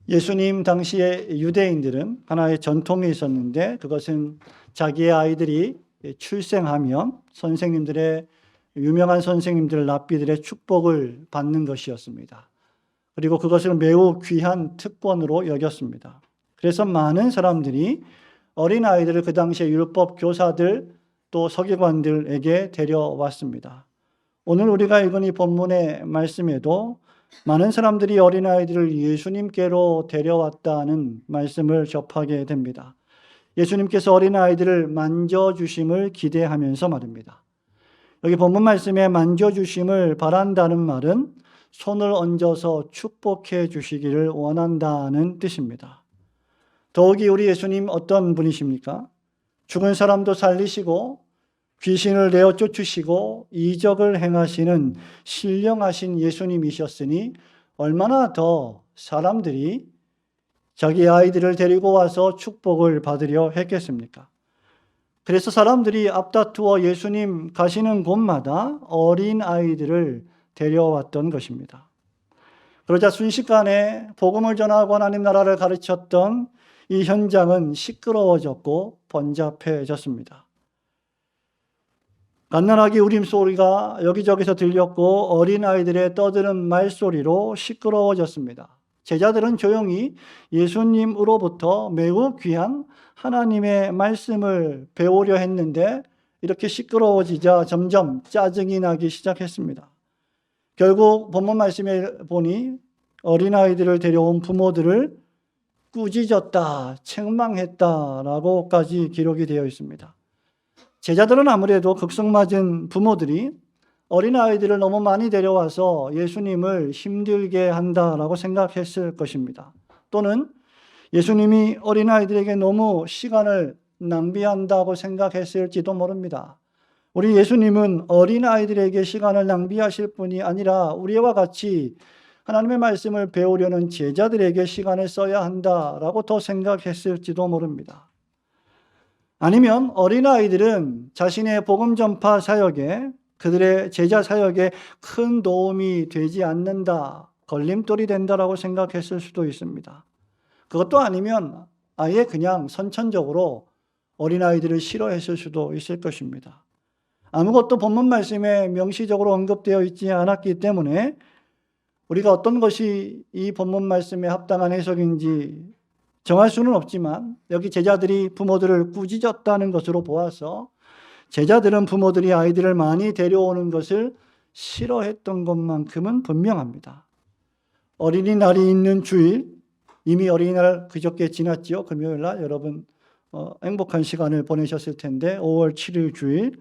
예수님 당시에 유대인들은 하나의 전통이 있었는데, 그것은 자기의 아이들이 출생하면 선생님들의 유명한 선생님들, 랍비들의 축복을 받는 것이었습니다. 그리고 그것을 매우 귀한 특권으로 여겼습니다. 그래서 많은 사람들이 어린아이들을 그 당시에 율법 교사들 또 서기관들에게 데려왔습니다. 오늘 우리가 읽은 이 본문의 말씀에도 많은 사람들이 어린아이들을 예수님께로 데려왔다는 말씀을 접하게 됩니다. 예수님께서 어린아이들을 만져주심을 기대하면서 말입니다. 여기 본문 말씀에 만져주심을 바란다는 말은 손을 얹어서 축복해 주시기를 원한다는 뜻입니다. 더욱이 우리 예수님 어떤 분이십니까? 죽은 사람도 살리시고 귀신을 내어 쫓으시고 이적을 행하시는 신령하신 예수님이셨으니 얼마나 더 사람들이 자기 아이들을 데리고 와서 축복을 받으려 했겠습니까? 그래서 사람들이 앞다투어 예수님 가시는 곳마다 어린 아이들을 데려왔던 것입니다. 그러자 순식간에 복음을 전하고 하나님 나라를 가르쳤던 이 현장은 시끄러워졌고 번잡해졌습니다. 갓난아기 울음소리가 여기저기서 들렸고 어린아이들의 떠드는 말소리로 시끄러워졌습니다. 제자들은 조용히 예수님으로부터 매우 귀한 하나님의 말씀을 배우려 했는데 이렇게 시끄러워지자 점점 짜증이 나기 시작했습니다. 결국 본문 말씀에 보니 어린아이들을 데려온 부모들을 꾸짖었다, 책망했다라고까지 기록이 되어 있습니다. 제자들은 아무래도 극성맞은 부모들이 어린아이들을 너무 많이 데려와서 예수님을 힘들게 한다라고 생각했을 것입니다. 또는 예수님이 어린아이들에게 너무 시간을 낭비한다고 생각했을지도 모릅니다. 우리 예수님은 어린아이들에게 시간을 낭비하실 분이 아니라 우리와 같이 하나님의 말씀을 배우려는 제자들에게 시간을 써야 한다라고 더 생각했을지도 모릅니다. 아니면 어린아이들은 자신의 복음 전파 사역에, 그들의 제자 사역에 큰 도움이 되지 않는다, 걸림돌이 된다라고 생각했을 수도 있습니다. 그것도 아니면 아예 그냥 선천적으로 어린아이들을 싫어했을 수도 있을 것입니다. 아무것도 본문 말씀에 명시적으로 언급되어 있지 않았기 때문에 우리가 어떤 것이 이 본문 말씀에 합당한 해석인지 정할 수는 없지만 여기 제자들이 부모들을 꾸짖었다는 것으로 보아서 제자들은 부모들이 아이들을 많이 데려오는 것을 싫어했던 것만큼은 분명합니다. 어린이날이 있는 주일, 이미 어린이날 그저께 지났지요. 금요일날 여러분 행복한 시간을 보내셨을 텐데 5월 7일 주일,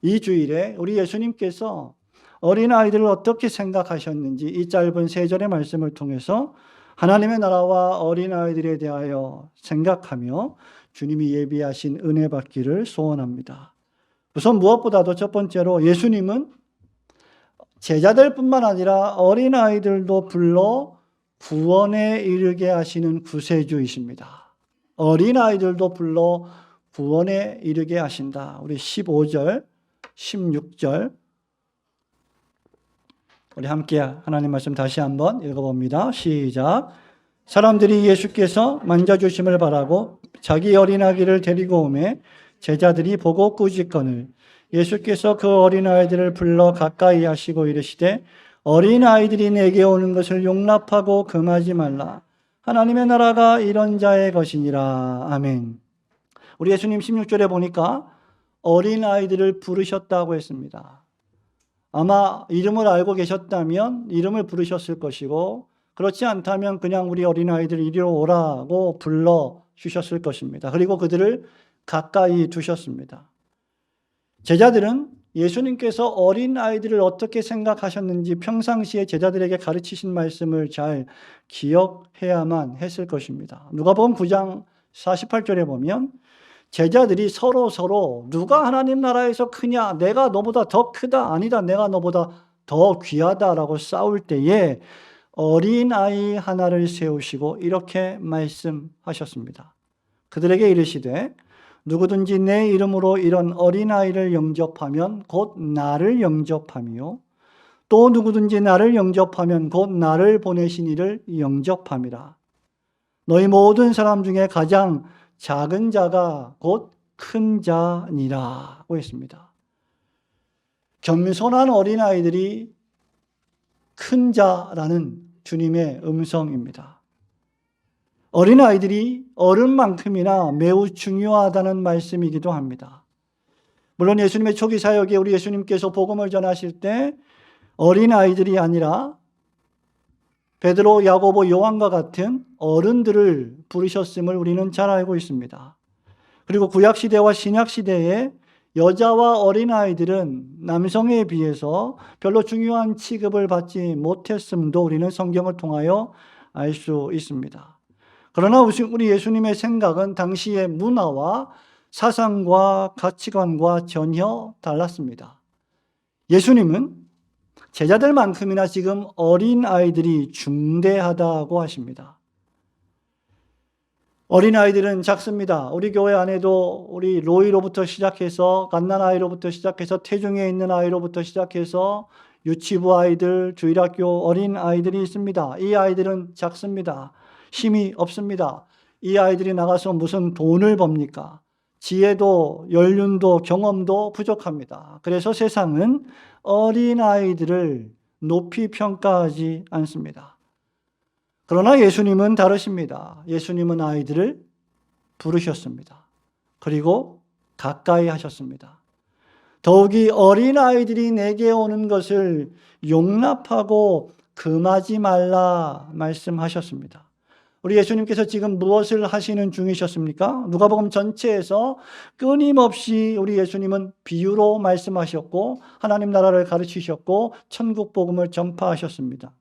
이 주일에 우리 예수님께서 어린아이들을 어떻게 생각하셨는지 이 짧은 3절의 말씀을 통해서 하나님의 나라와 어린아이들에 대하여 생각하며 주님이 예비하신 은혜 받기를 소원합니다. 우선 무엇보다도 첫 번째로 예수님은 제자들뿐만 아니라 어린아이들도 불러 구원에 이르게 하시는 구세주이십니다. 어린아이들도 불러 구원에 이르게 하신다. 우리 15절, 16절 우리 함께 하나님 말씀 다시 한번 읽어봅니다. 시작. 사람들이 예수께서 만져주심을 바라고 자기 어린아기를 데리고 오매 제자들이 보고 꾸짖거늘 예수께서 그 어린아이들을 불러 가까이 하시고 이르시되 어린아이들이 내게 오는 것을 용납하고 금하지 말라. 하나님의 나라가 이런 자의 것이니라. 아멘. 우리 예수님 16절에 보니까 어린아이들을 부르셨다고 했습니다. 아마 이름을 알고 계셨다면 이름을 부르셨을 것이고 그렇지 않다면 그냥 우리 어린아이들 이리로 오라고 불러주셨을 것입니다. 그리고 그들을 가까이 두셨습니다. 제자들은 예수님께서 어린아이들을 어떻게 생각하셨는지 평상시에 제자들에게 가르치신 말씀을 잘 기억해야만 했을 것입니다. 누가복음 9장 48절에 보면 제자들이 서로 누가 하나님 나라에서 크냐, 내가 너보다 더 크다, 아니다, 내가 너보다 더 귀하다라고 싸울 때에 어린아이 하나를 세우시고 이렇게 말씀하셨습니다. 그들에게 이르시되 누구든지 내 이름으로 이런 어린아이를 영접하면 곧 나를 영접하며 또 누구든지 나를 영접하면 곧 나를 보내신 이를 영접함이라. 너희 모든 사람 중에 가장 작은 자가 곧 큰 자니라고 했습니다. 겸손한 어린아이들이 큰 자라는 주님의 음성입니다. 어린아이들이 어른만큼이나 매우 중요하다는 말씀이기도 합니다. 물론 예수님의 초기 사역에 우리 예수님께서 복음을 전하실 때 어린아이들이 아니라 베드로, 야고보, 요한과 같은 어른들을 부르셨음을 우리는 잘 알고 있습니다. 그리고 구약시대와 신약시대에 여자와 어린아이들은 남성에 비해서 별로 중요한 취급을 받지 못했음도 우리는 성경을 통하여 알 수 있습니다. 그러나 우리 예수님의 생각은 당시의 문화와 사상과 가치관과 전혀 달랐습니다. 예수님은 제자들만큼이나 지금 어린아이들이 중대하다고 하십니다. 어린아이들은 작습니다. 우리 교회 안에도 우리 로이로부터 시작해서 갓난아이로부터 시작해서 태중에 있는 아이로부터 시작해서 유치부 아이들, 주일학교 어린아이들이 있습니다. 이 아이들은 작습니다. 힘이 없습니다. 이 아이들이 나가서 무슨 돈을 법니까? 지혜도 연륜도 경험도 부족합니다. 그래서 세상은 어린아이들을 높이 평가하지 않습니다. 그러나 예수님은 다르십니다. 예수님은 아이들을 부르셨습니다. 그리고 가까이 하셨습니다. 더욱이 어린아이들이 내게 오는 것을 용납하고 금하지 말라 말씀하셨습니다. 우리 예수님께서 지금 무엇을 하시는 중이셨습니까? 누가복음 전체에서 끊임없이 우리 예수님은 비유로 말씀하셨고 하나님 나라를 가르치셨고 천국 복음을 전파하셨습니다.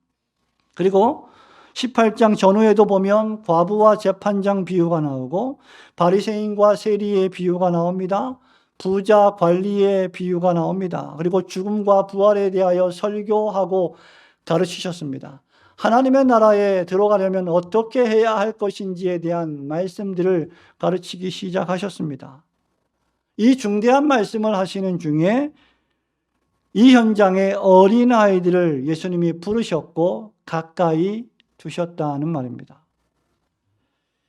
그리고 18장 전후에도 보면 과부와 재판장 비유가 나오고 바리새인과 세리의 비유가 나옵니다. 부자 관리의 비유가 나옵니다. 그리고 죽음과 부활에 대하여 설교하고 가르치셨습니다. 하나님의 나라에 들어가려면 어떻게 해야 할 것인지에 대한 말씀들을 가르치기 시작하셨습니다. 이 중대한 말씀을 하시는 중에 이 현장에 어린아이들을 예수님이 부르셨고 가까이 두셨다는 말입니다.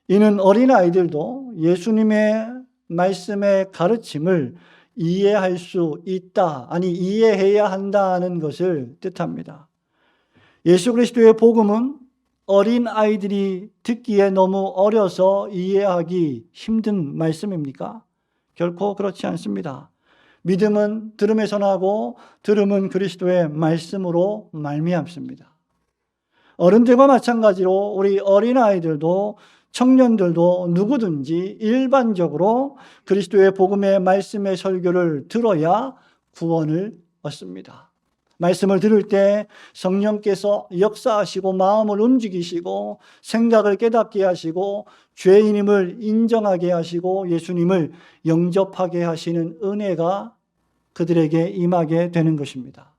이는 어린아이들도 예수님의 말씀의 가르침을 이해할 수 있다, 아니 이해해야 한다는 것을 뜻합니다. 예수 그리스도의 복음은 어린아이들이 듣기에 너무 어려서 이해하기 힘든 말씀입니까? 결코 그렇지 않습니다. 믿음은 들음에서 나고 들음은 그리스도의 말씀으로 말미암습니다. 어른들과 마찬가지로 우리 어린아이들도 청년들도 누구든지 일반적으로 그리스도의 복음의 말씀의 설교를 들어야 구원을 얻습니다. 말씀을 들을 때 성령께서 역사하시고 마음을 움직이시고 생각을 깨닫게 하시고 죄인임을 인정하게 하시고 예수님을 영접하게 하시는 은혜가 그들에게 임하게 되는 것입니다.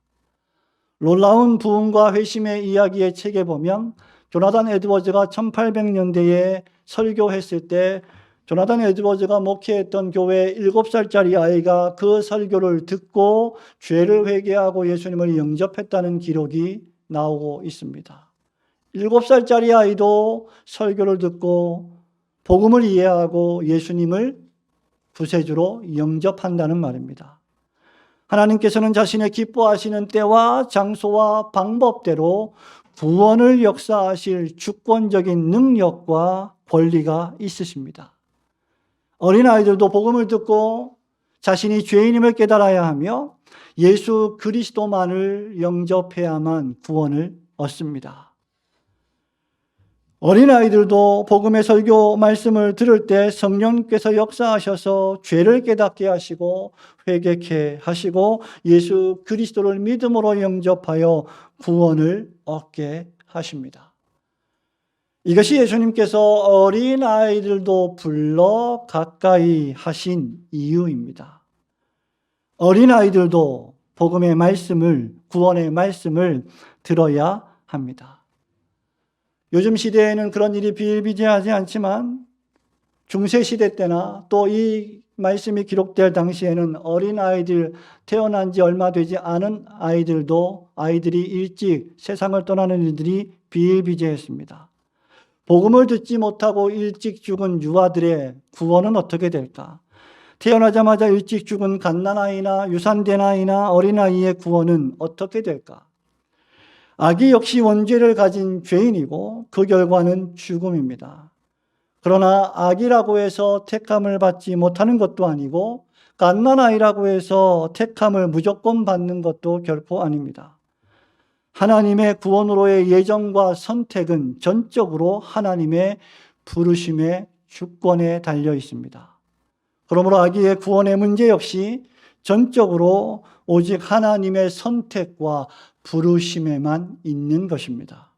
놀라운 부흥과 회심의 이야기의 책에 보면 조나단 에드워즈가 1800년대에 설교했을 때 조나단 에드워즈가 목회했던 교회의 7살짜리 아이가 그 설교를 듣고 죄를 회개하고 예수님을 영접했다는 기록이 나오고 있습니다. 7살짜리 아이도 설교를 듣고 복음을 이해하고 예수님을 구세주로 영접한다는 말입니다. 하나님께서는 자신의 기뻐하시는 때와 장소와 방법대로 구원을 역사하실 주권적인 능력과 권리가 있으십니다. 어린아이들도 복음을 듣고 자신이 죄인임을 깨달아야 하며 예수 그리스도만을 영접해야만 구원을 얻습니다. 어린아이들도 복음의 설교 말씀을 들을 때 성령께서 역사하셔서 죄를 깨닫게 하시고 회개케 하시고 예수 그리스도를 믿음으로 영접하여 구원을 얻게 하십니다. 이것이 예수님께서 어린아이들도 불러 가까이 하신 이유입니다. 어린아이들도 복음의 말씀을, 구원의 말씀을 들어야 합니다. 요즘 시대에는 그런 일이 비일비재하지 않지만 중세시대 때나 또 이 말씀이 기록될 당시에는 어린아이들 태어난 지 얼마 되지 않은 아이들이 일찍 세상을 떠나는 일들이 비일비재했습니다. 복음을 듣지 못하고 일찍 죽은 유아들의 구원은 어떻게 될까? 태어나자마자 일찍 죽은 갓난아이나 유산된 아이나 어린아이의 구원은 어떻게 될까? 아기 역시 원죄를 가진 죄인이고 그 결과는 죽음입니다. 그러나 아기라고 해서 택함을 받지 못하는 것도 아니고 갓난아이라고 해서 택함을 무조건 받는 것도 결코 아닙니다. 하나님의 구원으로의 예정과 선택은 전적으로 하나님의 부르심의 주권에 달려 있습니다. 그러므로 아기의 구원의 문제 역시 전적으로 오직 하나님의 선택과 부르심에만 있는 것입니다.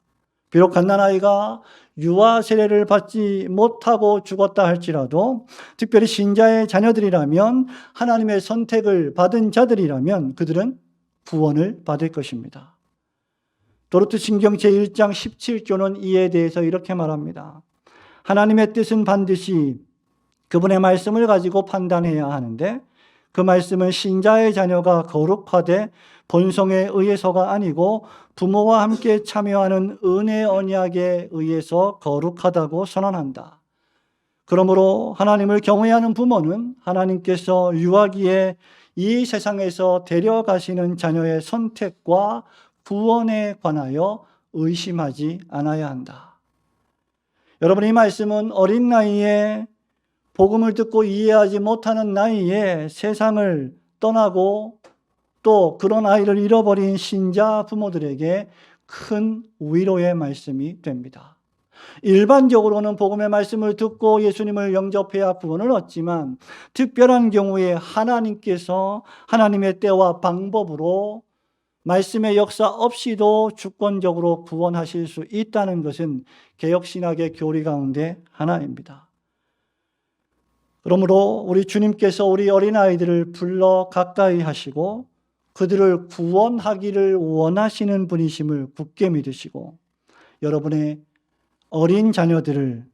비록 갓난아이가 유아 세례를 받지 못하고 죽었다 할지라도, 특별히 신자의 자녀들이라면, 하나님의 선택을 받은 자들이라면 그들은 구원을 받을 것입니다. 도르트 신경 제1장 17조는 이에 대해서 이렇게 말합니다. 하나님의 뜻은 반드시 그분의 말씀을 가지고 판단해야 하는데, 그 말씀은 신자의 자녀가 거룩하되 본성에 의해서가 아니고 부모와 함께 참여하는 은혜 언약에 의해서 거룩하다고 선언한다. 그러므로 하나님을 경외하는 부모는 하나님께서 유아기에 이 세상에서 데려가시는 자녀의 선택과 구원에 관하여 의심하지 않아야 한다. 여러분, 이 말씀은 어린 나이에 복음을 듣고 이해하지 못하는 나이에 세상을 떠나고 또 그런 아이를 잃어버린 신자 부모들에게 큰 위로의 말씀이 됩니다. 일반적으로는 복음의 말씀을 듣고 예수님을 영접해야 구원을 얻지만, 특별한 경우에 하나님께서 하나님의 때와 방법으로 말씀의 역사 없이도 주권적으로 구원하실 수 있다는 것은 개혁신학의 교리 가운데 하나입니다. 그러므로 우리 주님께서 우리 어린아이들을 불러 가까이 하시고 그들을 구원하기를 원하시는 분이심을 굳게 믿으시고, 여러분의 어린 자녀들을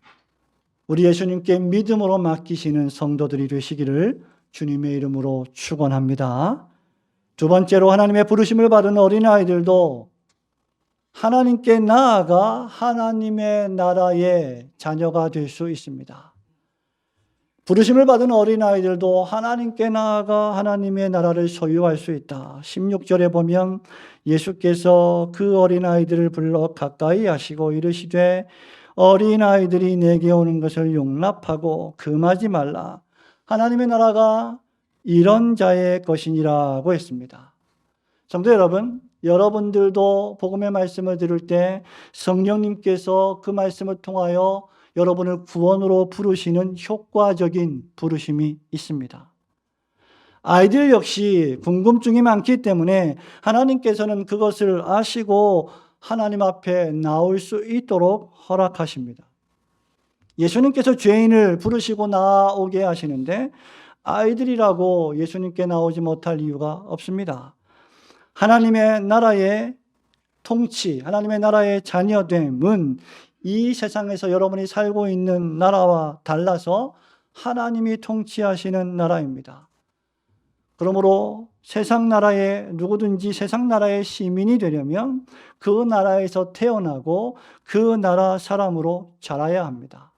우리 예수님께 믿음으로 맡기시는 성도들이 되시기를 주님의 이름으로 축원합니다. 두 번째로, 하나님의 부르심을 받은 어린아이들도 하나님께 나아가 하나님의 나라의 자녀가 될 수 있습니다. 부르심을 받은 어린아이들도 하나님께 나아가 하나님의 나라를 소유할 수 있다. 16절에 보면 예수께서 그 어린아이들을 불러 가까이 하시고 이르시되 어린아이들이 내게 오는 것을 용납하고 금하지 말라. 하나님의 나라가 이런 자의 것이니라고 했습니다. 성도 여러분, 여러분들도 복음의 말씀을 들을 때 성령님께서 그 말씀을 통하여 여러분을 구원으로 부르시는 효과적인 부르심이 있습니다. 아이들 역시 궁금증이 많기 때문에 하나님께서는 그것을 아시고 하나님 앞에 나올 수 있도록 허락하십니다. 예수님께서 죄인을 부르시고 나오게 하시는데 아이들이라고 예수님께 나오지 못할 이유가 없습니다. 하나님의 나라의 통치, 하나님의 나라의 자녀됨은 이 세상에서 여러분이 살고 있는 나라와 달라서 하나님이 통치하시는 나라입니다. 그러므로 세상 나라에 누구든지 세상 나라의 시민이 되려면 그 나라에서 태어나고 그 나라 사람으로 자라야 합니다.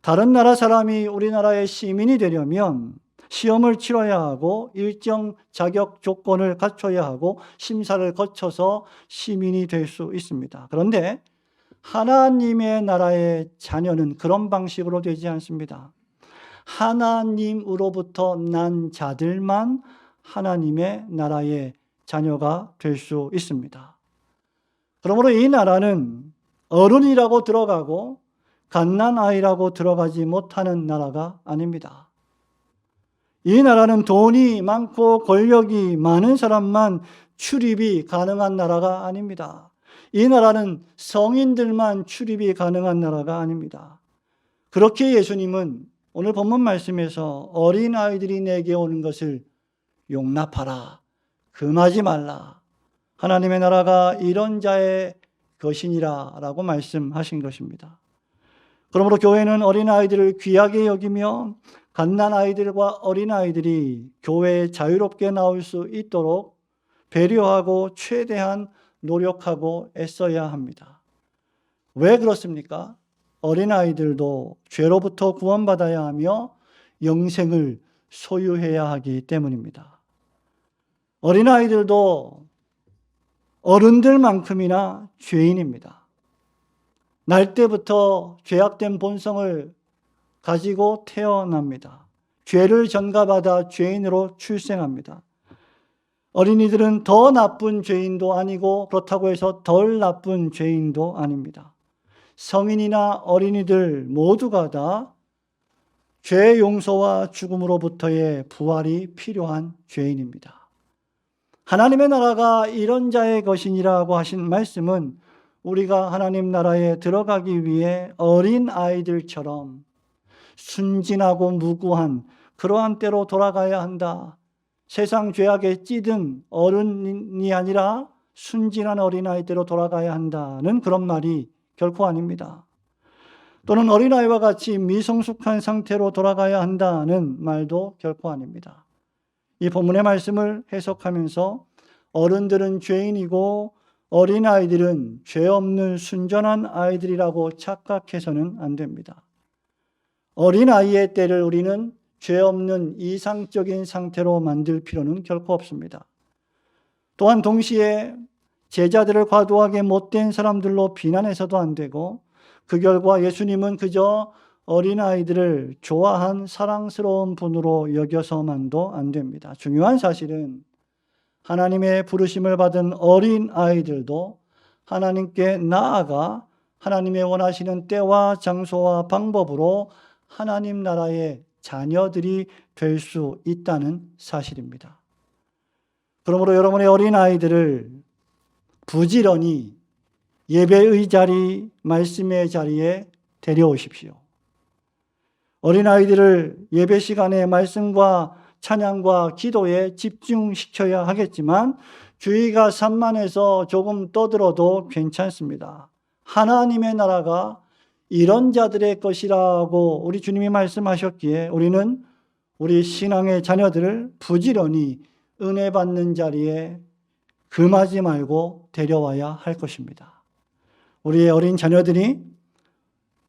다른 나라 사람이 우리나라의 시민이 되려면 시험을 치러야 하고 일정 자격 조건을 갖춰야 하고 심사를 거쳐서 시민이 될 수 있습니다. 그런데 하나님의 나라의 자녀는 그런 방식으로 되지 않습니다. 하나님으로부터 난 자들만 하나님의 나라의 자녀가 될 수 있습니다. 그러므로 이 나라는 어른이라고 들어가고 갓난아이라고 들어가지 못하는 나라가 아닙니다. 이 나라는 돈이 많고 권력이 많은 사람만 출입이 가능한 나라가 아닙니다. 이 나라는 성인들만 출입이 가능한 나라가 아닙니다. 그렇게 예수님은 오늘 본문 말씀에서 어린아이들이 내게 오는 것을 용납하라, 금하지 말라, 하나님의 나라가 이런 자의 것이니라 라고 말씀하신 것입니다. 그러므로 교회는 어린아이들을 귀하게 여기며 갓난아이들과 어린아이들이 교회에 자유롭게 나올 수 있도록 배려하고 최대한 노력하고 애써야 합니다. 왜 그렇습니까? 어린아이들도 죄로부터 구원받아야 하며 영생을 소유해야 하기 때문입니다. 어린아이들도 어른들만큼이나 죄인입니다. 날 때부터 죄악된 본성을 가지고 태어납니다. 죄를 전가받아 죄인으로 출생합니다. 어린이들은 더 나쁜 죄인도 아니고 그렇다고 해서 덜 나쁜 죄인도 아닙니다. 성인이나 어린이들 모두가 다 죄 용서와 죽음으로부터의 부활이 필요한 죄인입니다. 하나님의 나라가 이런 자의 것이니라고 하신 말씀은 우리가 하나님 나라에 들어가기 위해 어린 아이들처럼 순진하고 무구한 그러한 때로 돌아가야 한다. 세상 죄악에 찌든 어른이 아니라 순진한 어린아이대로 돌아가야 한다는 그런 말이 결코 아닙니다. 또는 어린아이와 같이 미성숙한 상태로 돌아가야 한다는 말도 결코 아닙니다. 이 본문의 말씀을 해석하면서 어른들은 죄인이고 어린아이들은 죄 없는 순전한 아이들이라고 착각해서는 안 됩니다. 어린아이의 때를 우리는 죄 없는 이상적인 상태로 만들 필요는 결코 없습니다. 또한 동시에 제자들을 과도하게 못된 사람들로 비난해서도 안 되고 그 결과 예수님은 그저 어린아이들을 좋아한 사랑스러운 분으로 여겨서만도 안 됩니다. 중요한 사실은 하나님의 부르심을 받은 어린아이들도 하나님께 나아가 하나님의 원하시는 때와 장소와 방법으로 하나님 나라의 자녀들이 될 수 있다는 사실입니다. 그러므로 여러분의 어린아이들을 부지런히 예배의 자리, 말씀의 자리에 데려오십시오. 어린아이들을 예배 시간에 말씀과 찬양과 기도에 집중시켜야 하겠지만 주의가 산만해서 조금 떠들어도 괜찮습니다. 하나님의 나라가 이런 자들의 것이라고 우리 주님이 말씀하셨기에 우리는 우리 신앙의 자녀들을 부지런히 은혜 받는 자리에 금하지 말고 데려와야 할 것입니다. 우리의 어린 자녀들이,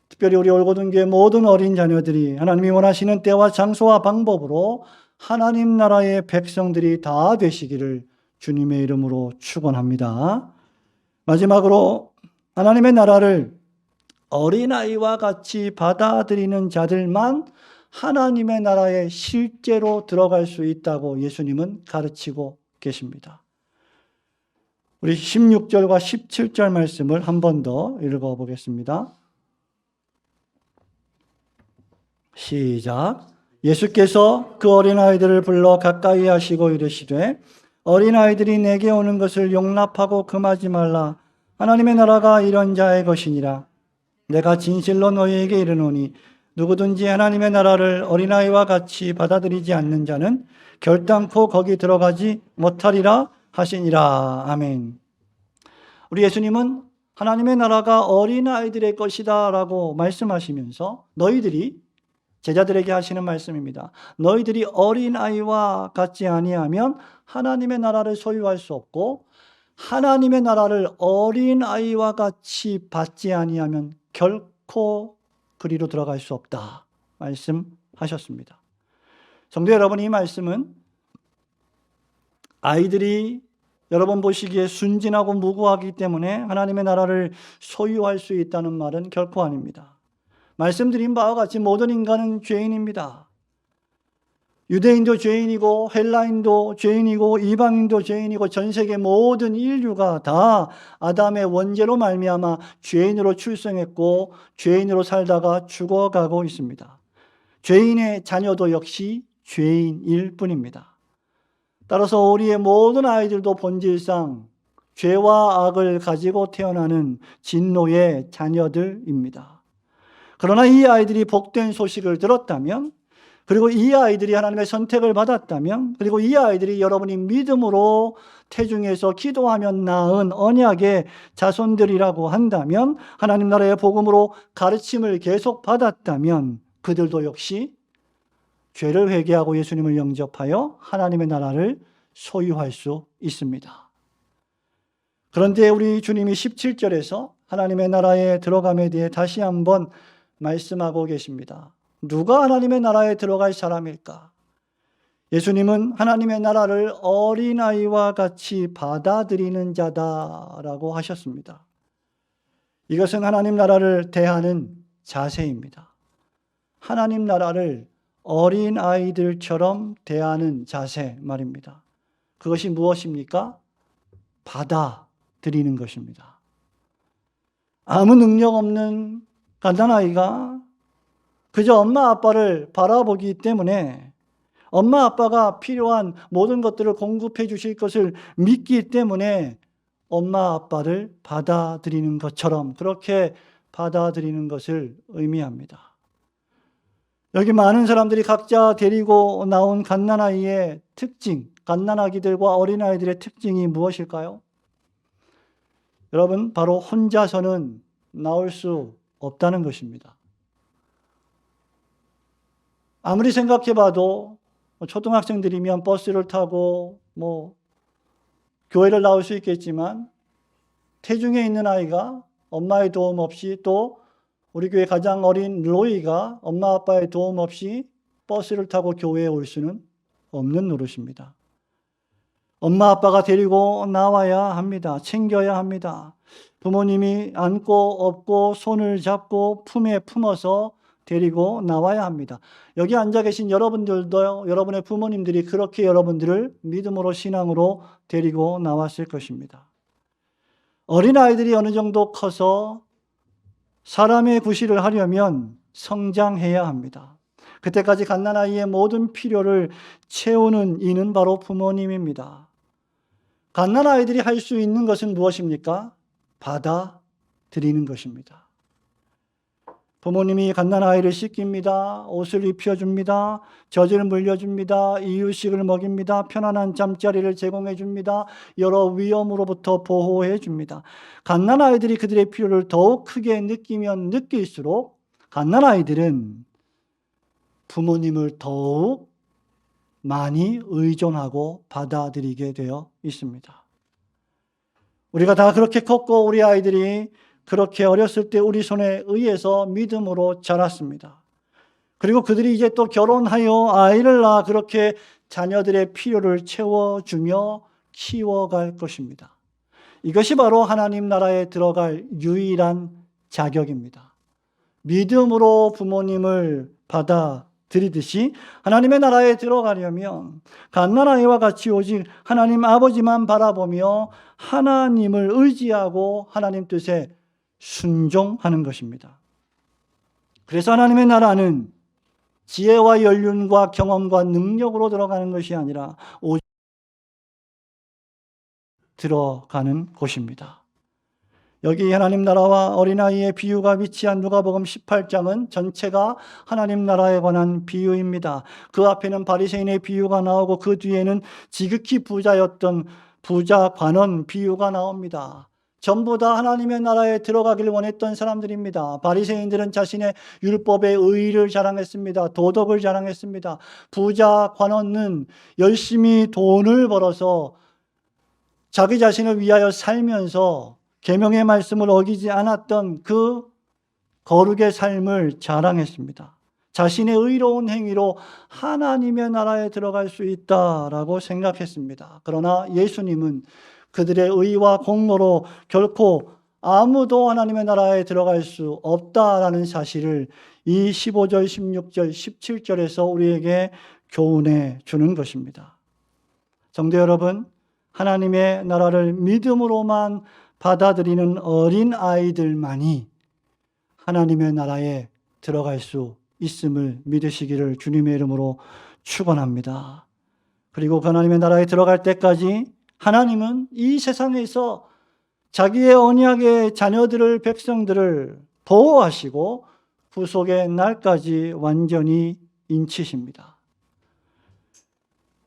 특별히 우리 올고등교회 모든 어린 자녀들이 하나님이 원하시는 때와 장소와 방법으로 하나님 나라의 백성들이 다 되시기를 주님의 이름으로 축원합니다. 마지막으로 하나님의 나라를 어린아이와 같이 받아들이는 자들만 하나님의 나라에 실제로 들어갈 수 있다고 예수님은 가르치고 계십니다. 우리 16절과 17절 말씀을 한 번 더 읽어보겠습니다. 시작. 예수께서 그 어린아이들을 불러 가까이 하시고 이르시되 어린아이들이 내게 오는 것을 용납하고 금하지 말라. 하나님의 나라가 이런 자의 것이니라. 내가 진실로 너희에게 이르노니 누구든지 하나님의 나라를 어린아이와 같이 받아들이지 않는 자는 결단코 거기 들어가지 못하리라 하시니라. 아멘. 우리 예수님은 하나님의 나라가 어린아이들의 것이다 라고 말씀하시면서 너희들이, 제자들에게 하시는 말씀입니다. 너희들이 어린아이와 같지 아니하면 하나님의 나라를 소유할 수 없고 하나님의 나라를 어린아이와 같이 받지 아니하면 결코 그리로 들어갈 수 없다 말씀하셨습니다. 성도 여러분, 이 말씀은 아이들이 여러분 보시기에 순진하고 무고하기 때문에 하나님의 나라를 소유할 수 있다는 말은 결코 아닙니다. 말씀드린 바와 같이 모든 인간은 죄인입니다. 유대인도 죄인이고 헬라인도 죄인이고 이방인도 죄인이고 전 세계 모든 인류가 다 아담의 원죄로 말미암아 죄인으로 출생했고 죄인으로 살다가 죽어가고 있습니다. 죄인의 자녀도 역시 죄인일 뿐입니다. 따라서 우리의 모든 아이들도 본질상 죄와 악을 가지고 태어나는 진노의 자녀들입니다. 그러나 이 아이들이 복된 소식을 들었다면, 그리고 이 아이들이 하나님의 선택을 받았다면, 그리고 이 아이들이 여러분이 믿음으로 태중에서 기도하면 낳은 언약의 자손들이라고 한다면, 하나님 나라의 복음으로 가르침을 계속 받았다면 그들도 역시 죄를 회개하고 예수님을 영접하여 하나님의 나라를 소유할 수 있습니다. 그런데 우리 주님이 17절에서 하나님의 나라에 들어감에 대해 다시 한번 말씀하고 계십니다. 누가 하나님의 나라에 들어갈 사람일까? 예수님은 하나님의 나라를 어린아이와 같이 받아들이는 자다라고 하셨습니다. 이것은 하나님 나라를 대하는 자세입니다. 하나님 나라를 어린아이들처럼 대하는 자세 말입니다. 그것이 무엇입니까? 받아들이는 것입니다. 아무 능력 없는 갓난아이가 그저 엄마 아빠를 바라보기 때문에 엄마 아빠가 필요한 모든 것들을 공급해 주실 것을 믿기 때문에 엄마 아빠를 받아들이는 것처럼 그렇게 받아들이는 것을 의미합니다. 여기 많은 사람들이 각자 데리고 나온 갓난아이의 특징, 갓난아기들과 어린아이들의 특징이 무엇일까요? 여러분, 바로 혼자서는 나올 수 없다는 것입니다. 아무리 생각해봐도 초등학생들이면 버스를 타고 교회를 나올 수 있겠지만 태중에 있는 아이가 엄마의 도움 없이 또 우리 교회 가장 어린 로이가 엄마 아빠의 도움 없이 버스를 타고 교회에 올 수는 없는 노릇입니다. 엄마 아빠가 데리고 나와야 합니다. 챙겨야 합니다. 부모님이 안고 업고 손을 잡고 품에 품어서 데리고 나와야 합니다. 여기 앉아 계신 여러분들도 여러분의 부모님들이 그렇게 여러분들을 믿음으로 신앙으로 데리고 나왔을 것입니다. 어린아이들이 어느 정도 커서 사람의 구실을 하려면 성장해야 합니다. 그때까지 갓난아이의 모든 필요를 채우는 이는 바로 부모님입니다. 갓난아이들이 할 수 있는 것은 무엇입니까? 받아들이는 것입니다. 부모님이 갓난아이를 씻깁니다. 옷을 입혀줍니다. 젖을 물려줍니다. 이유식을 먹입니다. 편안한 잠자리를 제공해줍니다. 여러 위험으로부터 보호해줍니다. 갓난아이들이 그들의 필요를 더욱 크게 느끼면 느낄수록 갓난아이들은 부모님을 더욱 많이 의존하고 받아들이게 되어 있습니다. 우리가 다 그렇게 컸고 우리 아이들이 그렇게 어렸을 때 우리 손에 의해서 믿음으로 자랐습니다. 그리고 그들이 이제 또 결혼하여 아이를 낳아 그렇게 자녀들의 필요를 채워주며 키워갈 것입니다. 이것이 바로 하나님 나라에 들어갈 유일한 자격입니다. 믿음으로 부모님을 받아들이듯이 하나님의 나라에 들어가려면 갓난아이와 같이 오직 하나님 아버지만 바라보며 하나님을 의지하고 하나님 뜻에 순종하는 것입니다. 그래서 하나님의 나라는 지혜와 연륜과 경험과 능력으로 들어가는 것이 아니라 오직 들어가는 곳입니다. 여기 하나님 나라와 어린아이의 비유가 위치한 누가복음 18장은 전체가 하나님 나라에 관한 비유입니다. 그 앞에는 바리새인의 비유가 나오고 그 뒤에는 지극히 부자였던 부자 관원 비유가 나옵니다. 전부 다 하나님의 나라에 들어가길 원했던 사람들입니다. 바리새인들은 자신의 율법의 의의를 자랑했습니다. 도덕을 자랑했습니다. 부자 관원은 열심히 돈을 벌어서 자기 자신을 위하여 살면서 계명의 말씀을 어기지 않았던 그 거룩의 삶을 자랑했습니다. 자신의 의로운 행위로 하나님의 나라에 들어갈 수 있다라고 생각했습니다. 그러나 예수님은 그들의 의와 공로로 결코 아무도 하나님의 나라에 들어갈 수 없다라는 사실을 이 15절, 16절, 17절에서 우리에게 교훈해 주는 것입니다. 성도 여러분, 하나님의 나라를 믿음으로만 받아들이는 어린 아이들만이 하나님의 나라에 들어갈 수 있음을 믿으시기를 주님의 이름으로 축원합니다. 그리고 하나님의 나라에 들어갈 때까지 하나님은 이 세상에서 자기의 언약의 자녀들을, 백성들을 보호하시고 구속의 날까지 완전히 인치십니다.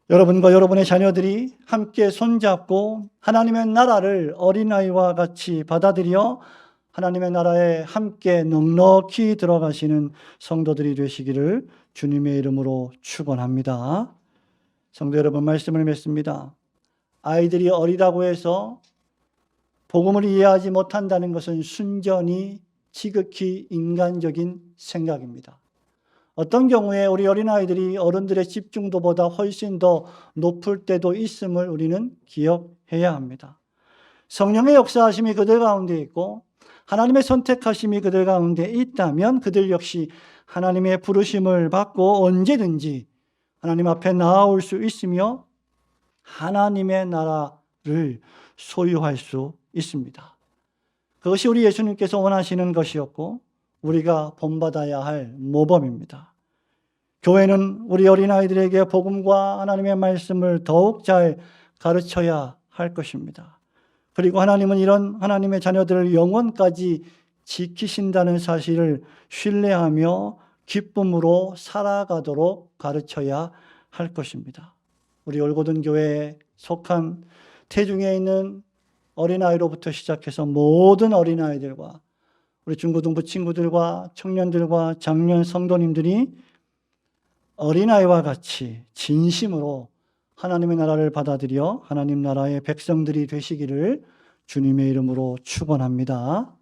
여러분과 여러분의 자녀들이 함께 손잡고 하나님의 나라를 어린아이와 같이 받아들여 하나님의 나라에 함께 넉넉히 들어가시는 성도들이 되시기를 주님의 이름으로 축원합니다. 성도 여러분, 말씀을 맺습니다. 아이들이 어리다고 해서 복음을 이해하지 못한다는 것은 순전히 지극히 인간적인 생각입니다. 어떤 경우에 우리 어린아이들이 어른들의 집중도보다 훨씬 더 높을 때도 있음을 우리는 기억해야 합니다. 성령의 역사하심이 그들 가운데 있고 하나님의 선택하심이 그들 가운데 있다면 그들 역시 하나님의 부르심을 받고 언제든지 하나님 앞에 나아올 수 있으며 하나님의 나라를 소유할 수 있습니다. 그것이 우리 예수님께서 원하시는 것이었고 우리가 본받아야 할 모범입니다. 교회는 우리 어린아이들에게 복음과 하나님의 말씀을 더욱 잘 가르쳐야 할 것입니다. 그리고 하나님은 이런 하나님의 자녀들을 영원까지 지키신다는 사실을 신뢰하며 기쁨으로 살아가도록 가르쳐야 할 것입니다. 우리 올고든 교회에 속한 태중에 있는 어린아이로부터 시작해서 모든 어린아이들과 우리 중고등부 친구들과 청년들과 장년 성도님들이 어린아이와 같이 진심으로 하나님의 나라를 받아들여 하나님 나라의 백성들이 되시기를 주님의 이름으로 축원합니다.